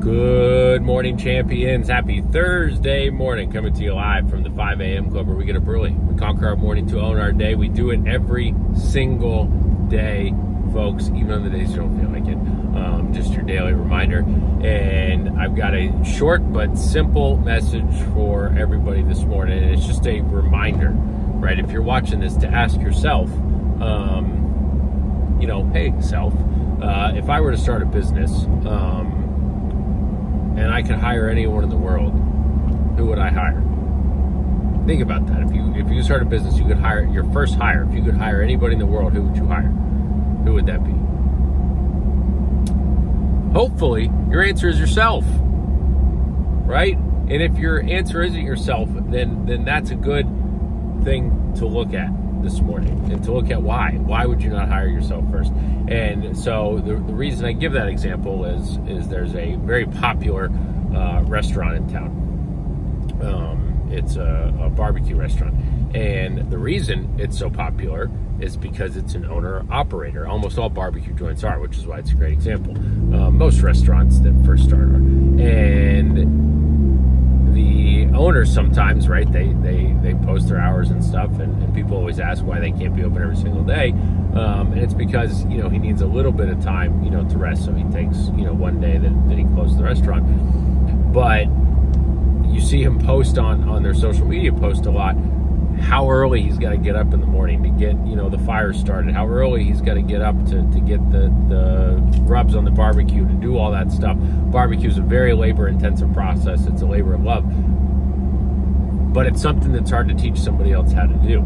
Good morning, champions. Happy Thursday morning. Coming to you live from the 5 a.m. club where we get up early. We conquer our morning to own our day. We do it every single day, folks, even on the days you don't feel like it. Just your daily reminder. And I've got a short but simple message for everybody this morning. And it's just a reminder, right? If you're watching this, to ask yourself, hey, self, if I were to start a business, and I could hire anyone in the world, who would I hire? Think about that. If you start a business, you could hire your first hire. If you could hire anybody in the world, who would you hire? Who would that be? Hopefully, your answer is yourself, right? And if your answer isn't yourself, then that's a good thing to look at this morning, and to look at why. Why would you not hire yourself first? And so the reason I give that example is there's a very popular restaurant in town. It's a barbecue restaurant. And the reason it's so popular is because it's an owner-operator. Almost all barbecue joints are, which is why it's a great example. Most restaurants that first start are. And the owners sometimes, right, they post their hours and stuff, and people always ask why they can't be open every single day. And it's because, he needs a little bit of time, to rest. So he takes, one day that he closes the restaurant. But you see him post on their social media post a lot how early he's got to get up in the morning to get, the fire started, how early he's got to get up to get the rubs on the barbecue, to do all that stuff. Barbecue is a very labor-intensive process. It's a labor of love. But it's something that's hard to teach somebody else how to do.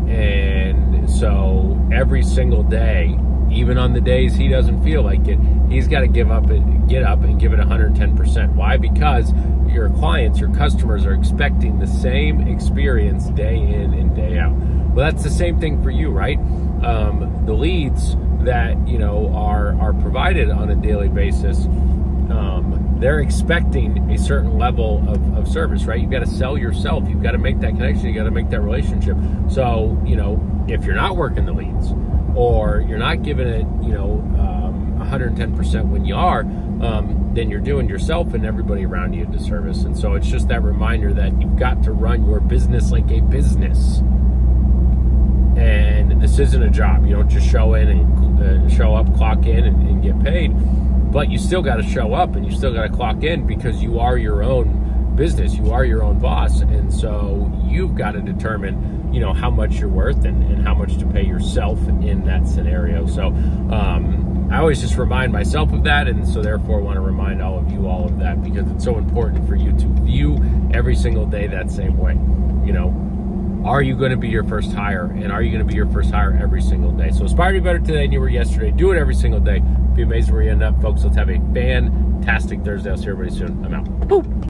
And so every single day, even on the days he doesn't feel like it, he's got to get up and give it 110%. Why? Because your clients, your customers are expecting the same experience day in and day out. Well, that's the same thing for you, right? The leads that, are provided on a daily basis, they're expecting a certain level of service, right? You've got to sell yourself. You've got to make that connection. You got to make that relationship. So, if you're not working the leads, or you're not giving it, 110% when you are, then you're doing yourself and everybody around you a disservice. And so it's just that reminder that you've got to run your business like a business. And this isn't a job. You don't just show in and show up, clock in, and get paid. But you still got to show up, and you still got to clock in, because you are your own business. You are your own boss. And so you've got to determine, how much you're worth and how much to pay yourself in that scenario. So I always just remind myself of that, and so therefore I want to remind all of you all of that, because it's so important for you to view every single day that same way. Are you going to be your first hire, and are you going to be your first hire every single day? So aspire to be better today than you were yesterday. Do it every single day. Be amazed where you end up, folks. Let's have a fantastic Thursday. I'll see everybody soon. I'm out. Boop.